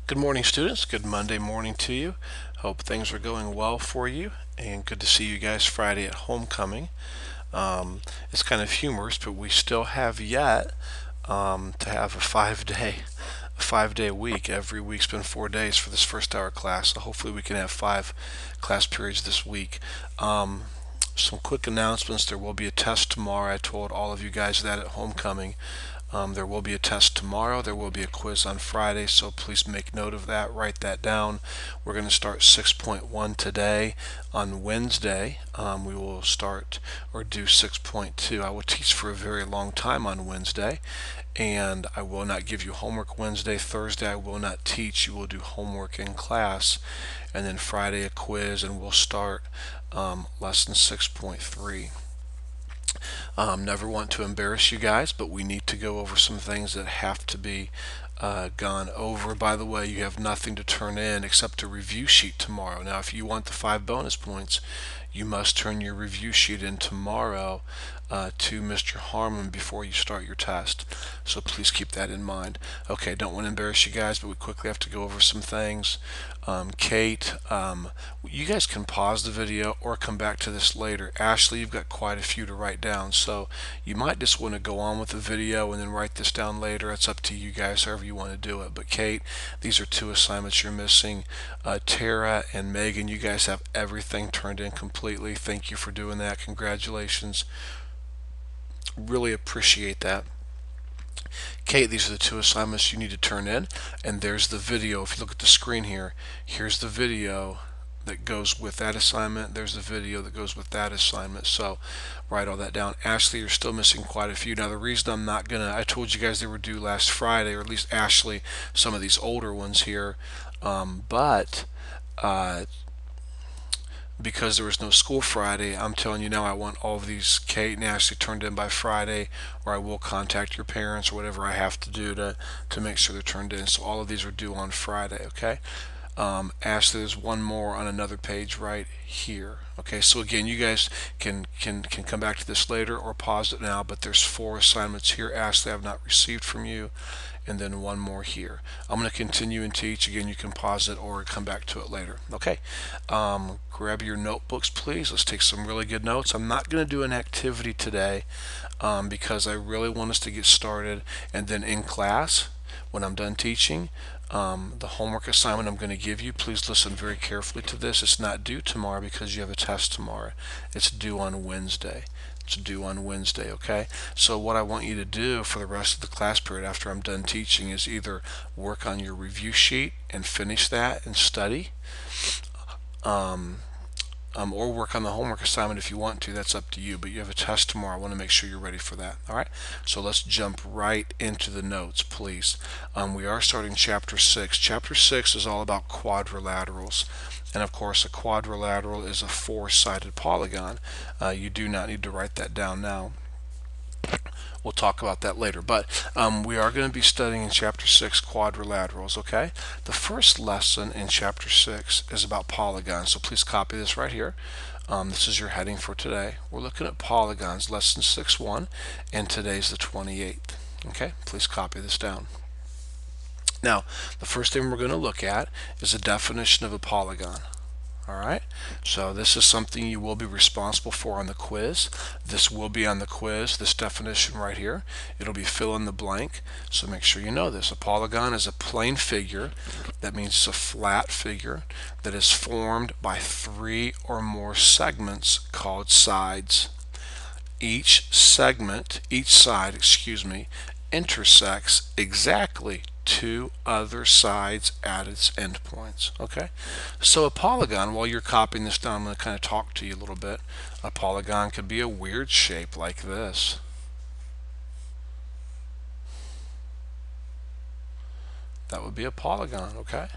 Good morning, students. Good Monday morning to you. Hope things are going well for you, and good to see you guys Friday at homecoming. It's kind of humorous, but we still have yet to have a 5-day week. Every week's been 4 days for this first hour class, so hopefully we can have 5 class periods this week. Some quick announcements. There will be a test tomorrow. I told all of you guys that at homecoming. There will be a test tomorrow. There will be a quiz on Friday, so please make note of that. Write that down. We're going to start 6.1 today. On Wednesday, we will start or do 6.2. I will teach for a very long time on Wednesday, and I will not give you homework Wednesday. Thursday, I will not teach. You will do homework in class, and then Friday, a quiz, and we'll start lesson 6.3. Never want to embarrass you guys, but we need to go over some things that have to be gone over. By the way, you have nothing to turn in except a review sheet tomorrow. Now, if you want the 5 bonus points, you must turn your review sheet in tomorrow to Mr. Harmon before you start your test. So please keep that in mind. Okay, don't want to embarrass you guys, but we quickly have to go over some things. Kate, you guys can pause the video or come back to this later. Ashley, you've got quite a few to write down, so you might just want to go on with the video and then write this down later. It's up to you guys, however you want to do it. But Kate, these are 2 assignments you're missing. Tara and Megan, you guys have everything turned in completely. Thank you for doing that. Congratulations. Really appreciate that. Kate, these are the 2 assignments you need to turn in, and there's the video. If you look at the screen here, here's the video that goes with that assignment. There's the video that goes with that assignment. So write all that down. Ashley, you're still missing quite a few. Now the reason I'm not gonna, I told you guys they were due last Friday, or at least Ashley, some of these older ones here, but because there was no school Friday, I'm telling you now I want all of these Kate and Ashley turned in by Friday, or I will contact your parents or whatever I have to do to make sure they're turned in. So all of these are due on Friday, okay? Ashley, there's one more on another page right here. Okay, so again, you guys can come back to this later or pause it now, but there's 4 assignments here, Ashley, I've not received from you, and then one more here. I'm going to continue and teach. Again, you can pause it or come back to it later. Okay, grab your notebooks, please. Let's take some really good notes. I'm not going to do an activity today because I really want us to get started, and then in class, when I'm done teaching, the homework assignment I'm going to give you, please listen very carefully to this. It's not due tomorrow because you have a test tomorrow. It's due on Wednesday. It's due on Wednesday, okay? So what I want you to do for the rest of the class period after I'm done teaching is either work on your review sheet and finish that and study, or work on the homework assignment if you want to. That's up to you, but you have a test tomorrow. I want to make sure you're ready for that. All right, so let's jump right into the notes, please. We are starting chapter 6. Chapter 6 is all about quadrilaterals, and of course a quadrilateral is a 4-sided polygon. You do not need to write that down now. We'll talk about that later, but we are going to be studying in chapter 6 quadrilaterals, okay? The first lesson in chapter 6 is about polygons, so please copy this right here. This is your heading for today. We're looking at polygons, lesson 6.1, and today's the 28th, okay? Please copy this down. Now, the first thing we're going to look at is a definition of a polygon. All right, so this is something you will be responsible for on the quiz. This will be on the quiz, this definition right here. It'll be fill in the blank, so make sure you know this. A polygon is a plane figure. That means it's a flat figure that is formed by 3 or more segments called sides. Each side, intersects exactly 2 other sides at its endpoints. Okay, so a polygon, while you're copying this down, I'm going to kind of talk to you a little bit. A polygon could be a weird shape like this. That would be a polygon, okay?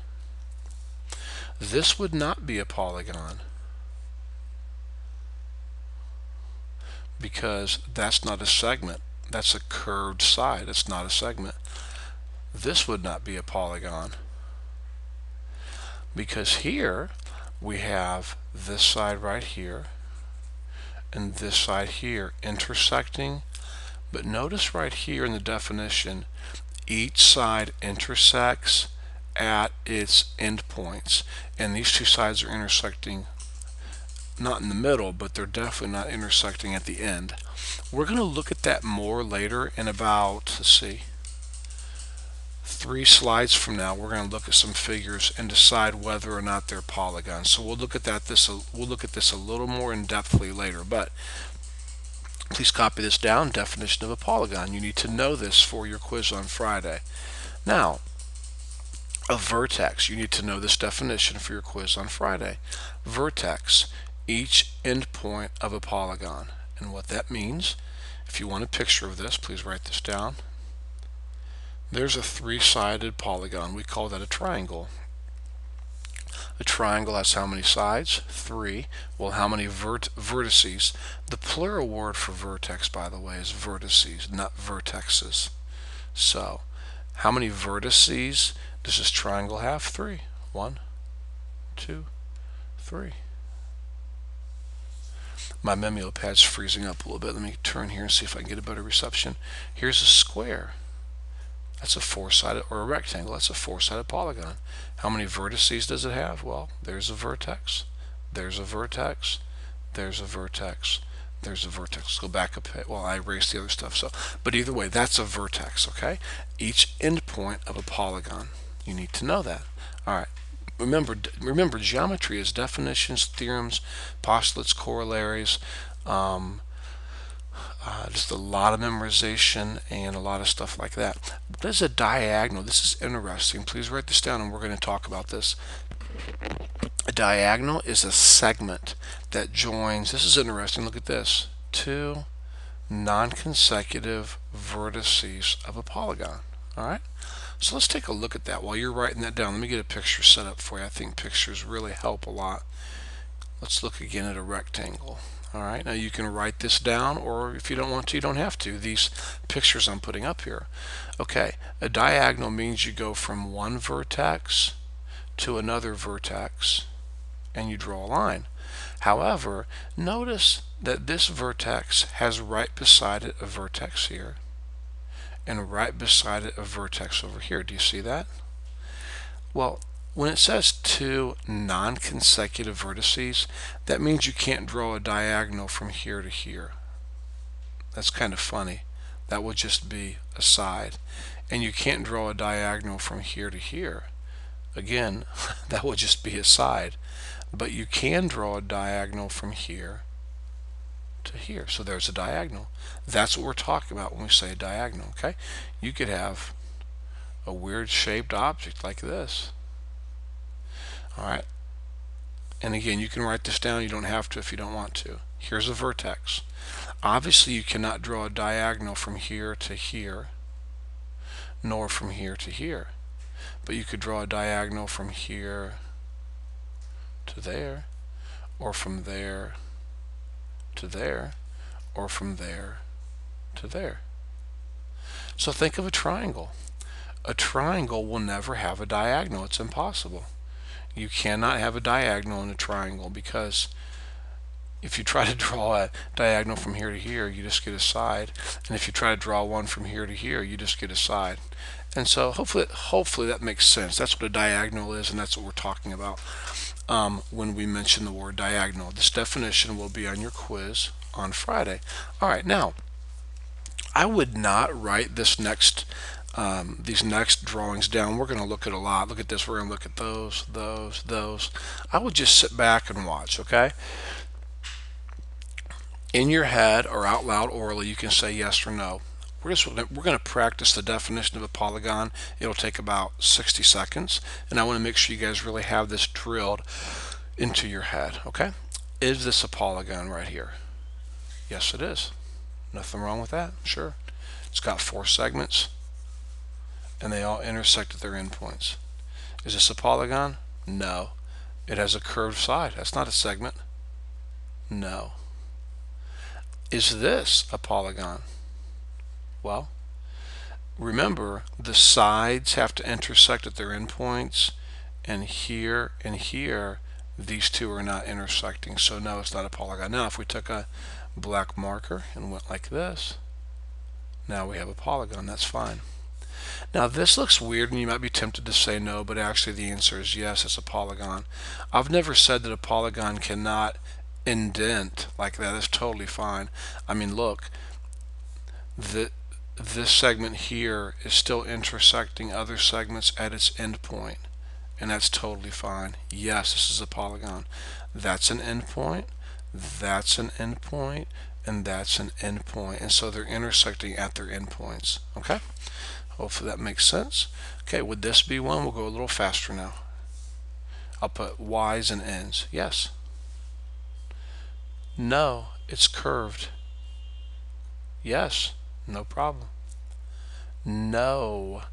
This would not be a polygon because that's not a segment. That's a curved side. It's not a segment. This would not be a polygon because here we have this side right here and this side here intersecting, but notice right here in the definition, each side intersects at its endpoints, and these two sides are intersecting not in the middle, but they're definitely not intersecting at the end. We're going to look at that more later in about, let's see, 3 slides from now. We're going to look at some figures and decide whether or not they're polygons. So we'll look at we'll look at this a little more in depthly later, but please copy this down. Definition of a polygon. You need to know this for your quiz on Friday. Now, a vertex. You need to know this definition for your quiz on Friday. Vertex, each endpoint of a polygon. And what that means, if you want a picture of this, please write this down. There's a 3-sided polygon. We call that a triangle. A triangle has how many sides? 3. Well, how many vertices? The plural word for vertex, by the way, is vertices, not vertexes. So, how many vertices does this triangle have? 3. 1, 2, 3. My Memopad's freezing up a little bit. Let me turn here and see if I can get a better reception. Here's a square. That's a 4-sided, or a rectangle. That's a 4-sided polygon. How many vertices does it have? Well, there's a vertex. There's a vertex. There's a vertex. There's a vertex. Let's go back a bit. Well, I erased the other stuff. But either way, that's a vertex. Okay. Each endpoint of a polygon. You need to know that. All right. Remember, geometry is definitions, theorems, postulates, corollaries, just a lot of memorization and a lot of stuff like that. What is a diagonal? This is interesting. Please write this down and we're going to talk about this. A diagonal is a segment that joins, this is interesting, look at this, 2 non-consecutive vertices of a polygon. Alright? So let's take a look at that. While you're writing that down, let me get a picture set up for you. I think pictures really help a lot. Let's look again at a rectangle. Alright, now you can write this down, or if you don't want to, you don't have to. These pictures I'm putting up here. Okay, a diagonal means you go from one vertex to another vertex and you draw a line. However, notice that this vertex has right beside it a vertex here and right beside it a vertex over here. Do you see that? Well, when it says 2 non-consecutive vertices, that means you can't draw a diagonal from here to here. That's kind of funny. That would just be a side. And you can't draw a diagonal from here to here. Again, that would just be a side. But you can draw a diagonal from here to here. So there's a diagonal. That's what we're talking about when we say a diagonal, okay? You could have a weird shaped object like this. Alright, and again, you can write this down. You don't have to if you don't want to. Here's a vertex. Obviously, you cannot draw a diagonal from here to here, nor from here to here. But you could draw a diagonal from here to there, or from there to there, or from there to there. So think of a triangle. A triangle will never have a diagonal. It's impossible. You cannot have a diagonal in a triangle, because if you try to draw a diagonal from here to here, you just get a side, and if you try to draw one from here to here, you just get a side. And so hopefully that makes sense. That's what a diagonal is, and that's what we're talking about when we mention the word diagonal. This definition will be on your quiz on Friday. All right, now I would not write this these next drawings down. We're going to look at a lot. Look at this. We're going to look at those. I would just sit back and watch, okay? In your head or out loud orally, you can say yes or no. We're going to practice the definition of a polygon. It'll take about 60 seconds, and I want to make sure you guys really have this drilled into your head, okay? Is this a polygon right here? Yes, it is. Nothing wrong with that. Sure. It's got 4 segments, and they all intersect at their endpoints. Is this a polygon? No. It has a curved side. That's not a segment. No. Is this a polygon? Well, remember, the sides have to intersect at their endpoints, and here, these two are not intersecting. So no, it's not a polygon. Now, if we took a black marker and went like this, now we have a polygon. That's fine. Now this looks weird and you might be tempted to say no, but actually the answer is yes, it's a polygon. I've never said that a polygon cannot indent like that. It's totally fine. I mean, look, this segment here is still intersecting other segments at its endpoint, and that's totally fine. Yes, this is a polygon. That's an endpoint, that's an endpoint, and that's an endpoint, and so they're intersecting at their endpoints. Okay, hopefully that makes sense. Okay, would this be one? We'll go a little faster now. I'll put Y's and N's. Yes. No, it's curved. Yes, no problem. No,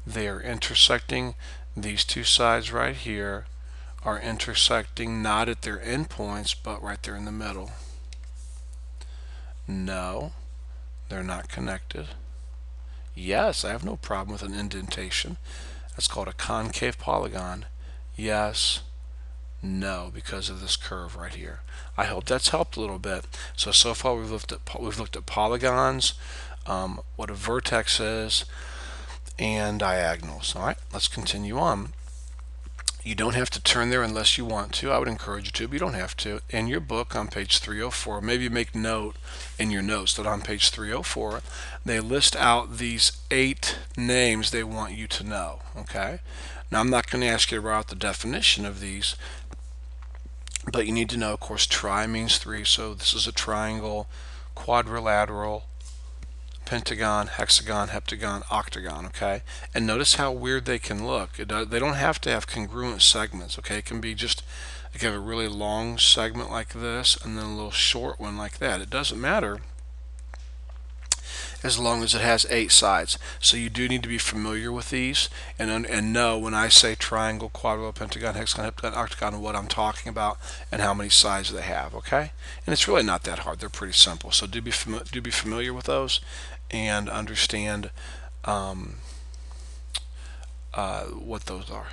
they are intersecting. These two sides right here are intersecting not at their endpoints, but right there in the middle. No, they're not connected. Yes, I have no problem with an indentation. That's called a concave polygon. Yes, no, because of this curve right here. I hope that's helped a little bit. So far we've looked at polygons, what a vertex is, and diagonals. All right, let's continue on. You don't have to turn there unless you want to. I would encourage you to, but you don't have to. In your book on page 304, maybe make note in your notes that on page 304, they list out these 8 names they want you to know. Okay. Now I'm not going to ask you to write out the definition of these, but you need to know, of course, tri means 3, so this is a triangle, quadrilateral, pentagon, hexagon, heptagon, octagon, okay? And notice how weird they can look. They don't have to have congruent segments, okay? It can be just, you can have a really long segment like this and then a little short one like that. It doesn't matter as long as it has 8 sides. So you do need to be familiar with these and know when I say triangle, quadrilateral, pentagon, hexagon, heptagon, octagon, what I'm talking about and how many sides they have, okay? And it's really not that hard. They're pretty simple. So do be familiar with those and understand what those are.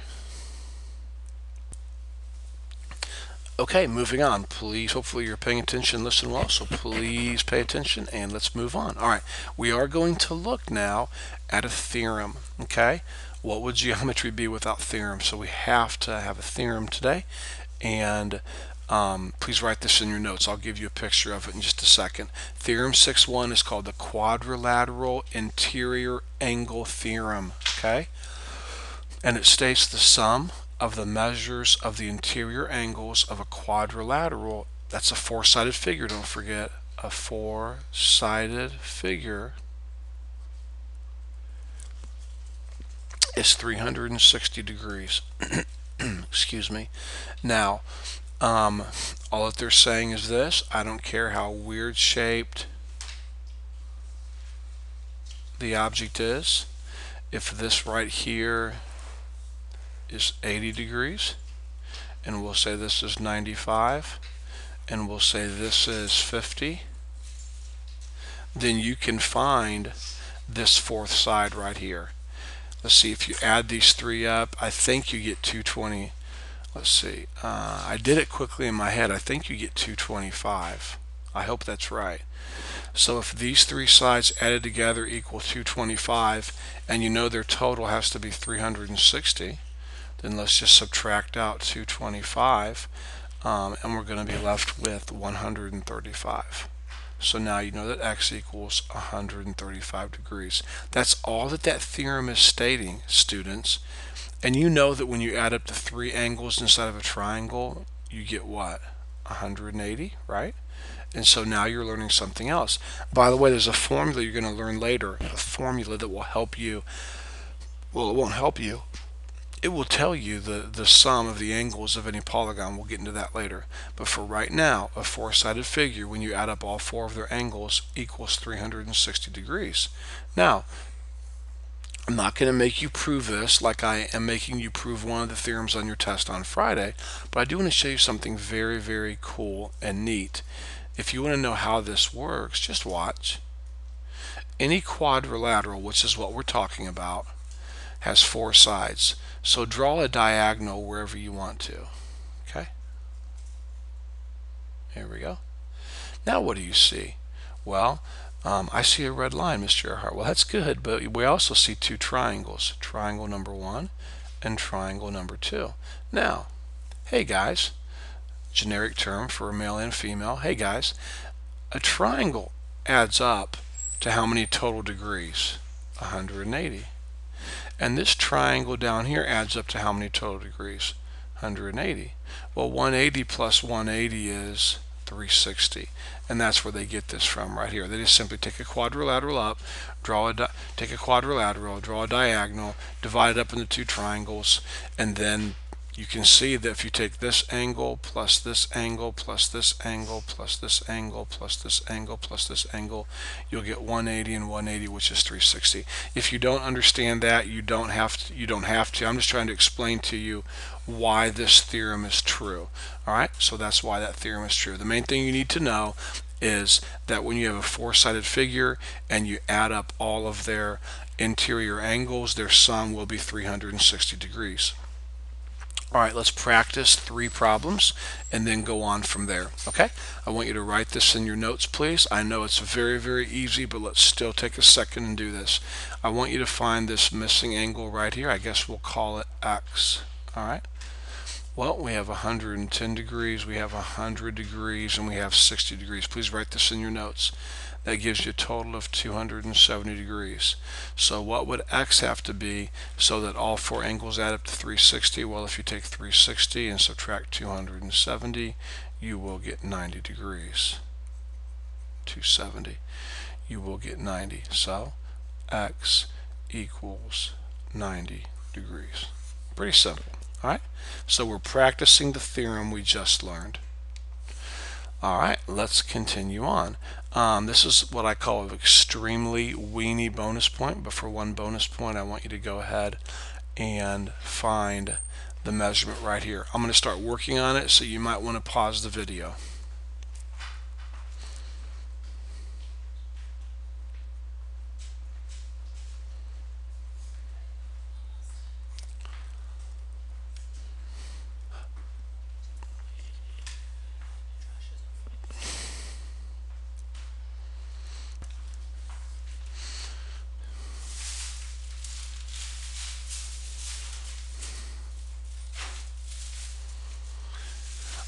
Okay, moving on. Please, hopefully you're paying attention, listen well, so please pay attention and let's move on. All right, we are going to look now at a theorem, okay? What would geometry be without theorem? So we have to have a theorem today, and please write this in your notes. I'll give you a picture of it in just a second. Theorem 6.1 is called the quadrilateral interior angle theorem, okay? And it states the sum of the measures of the interior angles of a quadrilateral, that's a 4-sided figure, don't forget, a 4-sided figure is 360 degrees. Excuse me. Now, all that they're saying is this: I don't care how weird shaped the object is. If this right here is 80 degrees, and we'll say this is 95, and we'll say this is 50, then you can find this 4th side right here. Let's see, if you add these 3 up, I think you get 220. Let's see, I did it quickly in my head. I think you get 225. I hope that's right. So if these 3 sides added together equal 225, and you know their total has to be 360, then let's just subtract out 225, and we're going to be left with 135. So now you know that x equals 135 degrees. That's all that theorem is stating, students. And you know that when you add up the 3 angles inside of a triangle, you get what? 180, right? And so now you're learning something else. By the way, there's a formula you're going to learn later, a formula that will help you. Well, it won't help you. It will tell you the sum of the angles of any polygon. We'll get into that later. But for right now, a 4-sided figure, when you add up all 4 of their angles, equals 360 degrees. Now, I'm not going to make you prove this like I am making you prove one of the theorems on your test on Friday, but I do want to show you something very, very cool and neat. If you want to know how this works, just watch. Any quadrilateral, which is what we're talking about, has 4 sides. So draw a diagonal wherever you want to. Okay? Here we go. Now what do you see? Well, I see a red line, Mr. Earhart. Well, that's good, but we also see two triangles, triangle number 1 and triangle number 2. Now, hey guys, generic term for male and female. Hey guys, a triangle adds up to how many total degrees? 180. And this triangle down here adds up to how many total degrees? 180. Well, 180 plus 180 is 360, and that's where they get this from right here. They just simply take a quadrilateral up, take a quadrilateral, draw a diagonal, divide it up into two triangles, and then you can see that if you take this angle plus this angle plus this angle plus this angle plus this angle plus this angle, you'll get 180 and 180, which is 360. If you don't understand that, you don't have to. I'm just trying to explain to you why this theorem is true. All right, so that's why that theorem is true. The main thing you need to know is that when you have a four-sided figure and you add up all of their interior angles, their sum will be 360 degrees. All right, let's practice 3 problems and then go on from there. Okay, I want you to write this in your notes, please. I know it's very, very easy, but let's still take a second and do this. I want you to find this missing angle right here. I guess we'll call it X. All right, well, we have 110 degrees, we have 100 degrees, and we have 60 degrees. Please write this in your notes. That gives you a total of 270 degrees. So what would X have to be so that all 4 angles add up to 360? Well, if you take 360 and subtract 270, you will get 90 degrees. 270, you will get 90. So X equals 90 degrees. Pretty simple. All right, so we're practicing the theorem we just learned. All right, let's continue on. This is what I call an extremely weenie bonus point, but for one bonus point, I want you to go ahead and find the measurement right here. I'm going to start working on it, so you might want to pause the video.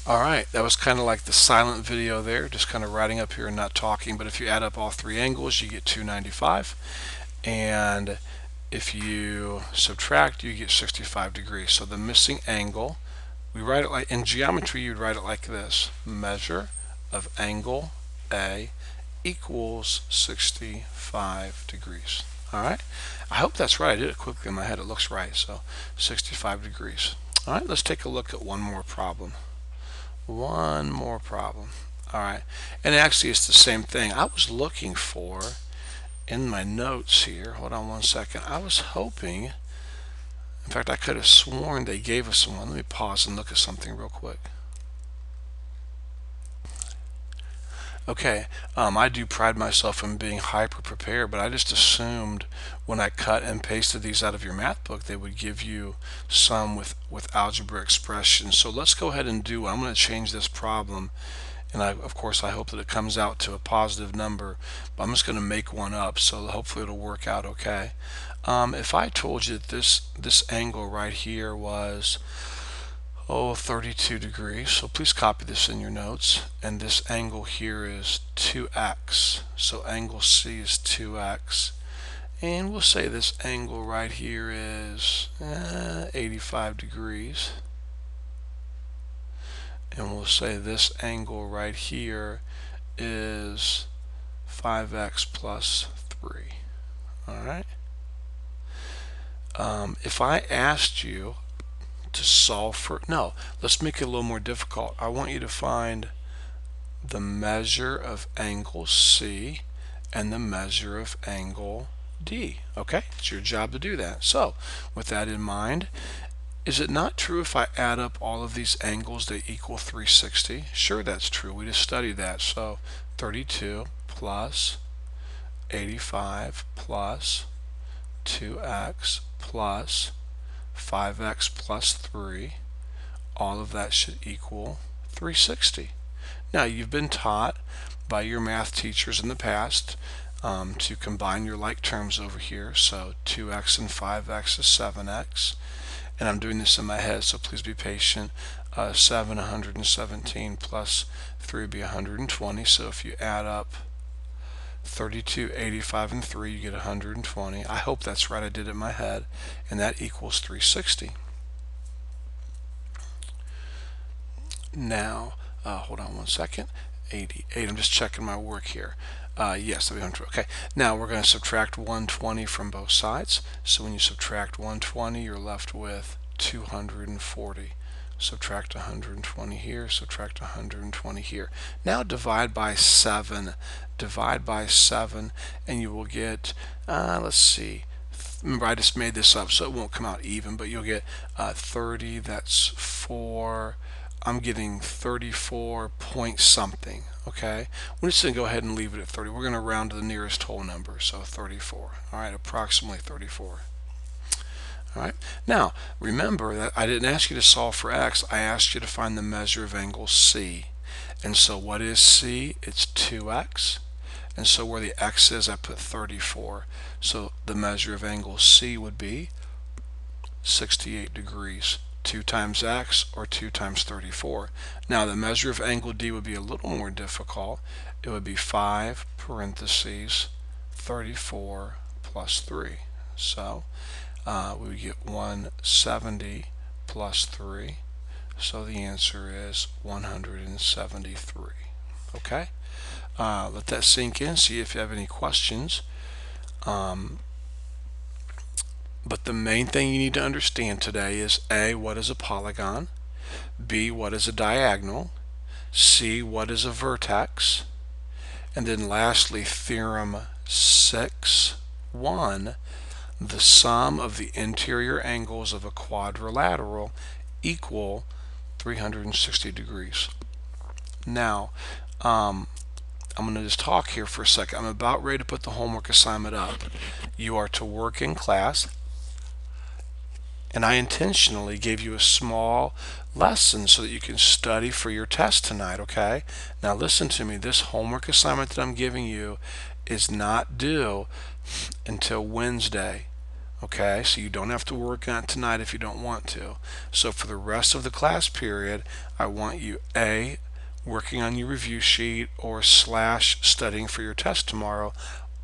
Alright, that was kind of like the silent video there, just kind of writing up here and not talking, but if you add up all 3 angles, you get 295, and if you subtract, you get 65 degrees. So the missing angle, we write it like, in geometry you'd write it like this: measure of angle A equals 65 degrees. Alright, I hope that's right. I did it quickly in my head. It looks right, so 65 degrees. Alright, let's take a look at one more problem. One more problem. All right, and actually it's the same thing. I was looking for in my notes here, hold on one second, I was hoping, in fact I could have sworn they gave us one. Let me pause and look at something real quick. Okay, I do pride myself in being hyper prepared, but I just assumed when I cut and pasted these out of your math book they would give you some with algebra expressions. So let's go ahead and do it. I'm going to change this problem, and of course I hope that it comes out to a positive number, but I'm just going to make one up, so hopefully it'll work out okay. If I told you that this angle right here was 32 degrees, so please copy this in your notes, and this angle here is 2x, so angle C is 2x, and we'll say this angle right here is 85 degrees, and we'll say this angle right here is 5x plus 3. Alright, if I asked you to solve for, no, let's make it a little more difficult. I want you to find the measure of angle C and the measure of angle D. Okay, it's your job to do that. So with that in mind, is it not true if I add up all of these angles they equal 360? Sure, that's true. We just studied that. So 32 plus 85 plus 2x plus 5x plus 3, all of that should equal 360. Now, you've been taught by your math teachers in the past to combine your like terms over here. So 2x and 5x is 7x. And I'm doing this in my head, so please be patient. 117 plus 3 would be 120. So if you add up 32, 85, and 3, you get 120. I hope that's right. I did it in my head. And that equals 360. Now, hold on one second. 88. I'm just checking my work here. Yes, that'll be 100. Okay. Now we're going to subtract 120 from both sides. So when you subtract 120, you're left with 240. Subtract 120 here, subtract 120 here. Now divide by 7. Divide by 7, and you will get, let's see. Remember, I just made this up, so it won't come out even, but you'll get 30. That's 4. I'm getting 34 point something. Okay, we're just going to go ahead and leave it at 30. We're going to round to the nearest whole number, so 34. All right, approximately 34. All right, now remember that I didn't ask you to solve for x. I asked you to find the measure of angle C. And so what is C? It's 2x. And so where the x is, I put 34. So the measure of angle C would be 68 degrees. 2 times x, or 2 times 34. Now the measure of angle D would be a little more difficult. It would be 5 parentheses 34 plus 3. So we would get 170 plus 3. So the answer is 173. Okay? Let that sink in. See if you have any questions. But the main thing you need to understand today is A, what is a polygon? B, what is a diagonal? C, what is a vertex? And then lastly, Theorem 6.1, the sum of the interior angles of a quadrilateral equal 360 degrees. Now, I'm going to just talk here for a second. I'm about ready to put the homework assignment up. You are to work in class, and I intentionally gave you a small lesson so that you can study for your test tonight, okay? Now listen to me. This homework assignment that I'm giving you is not due until Wednesday, okay? So you don't have to work on it tonight if you don't want to. So for the rest of the class period, I want you, A, working on your review sheet or / studying for your test tomorrow,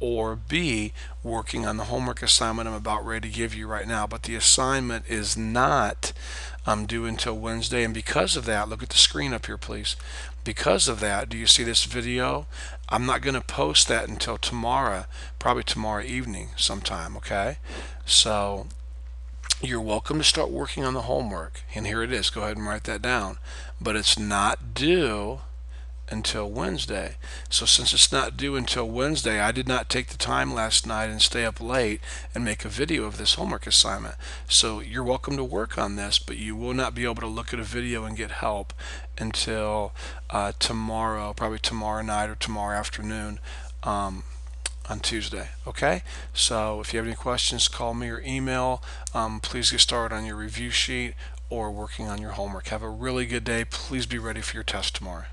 or B, working on the homework assignment I'm about ready to give you right now. But the assignment is not due until Wednesday, and because of that, look at the screen up here, please. Because of that, do you see this video? I'm not going to post that until tomorrow, probably tomorrow evening sometime, okay? So you're welcome to start working on the homework, and here it is. Go ahead and write that down. But it's not due until Wednesday. So since it's not due until Wednesday, I did not take the time last night and stay up late and make a video of this homework assignment. So you're welcome to work on this, but you will not be able to look at a video and get help until tomorrow, probably tomorrow night or tomorrow afternoon on Tuesday. Okay, so if you have any questions, call me or email. Please get started on your review sheet or working on your homework. Have a really good day. Please be ready for your test tomorrow.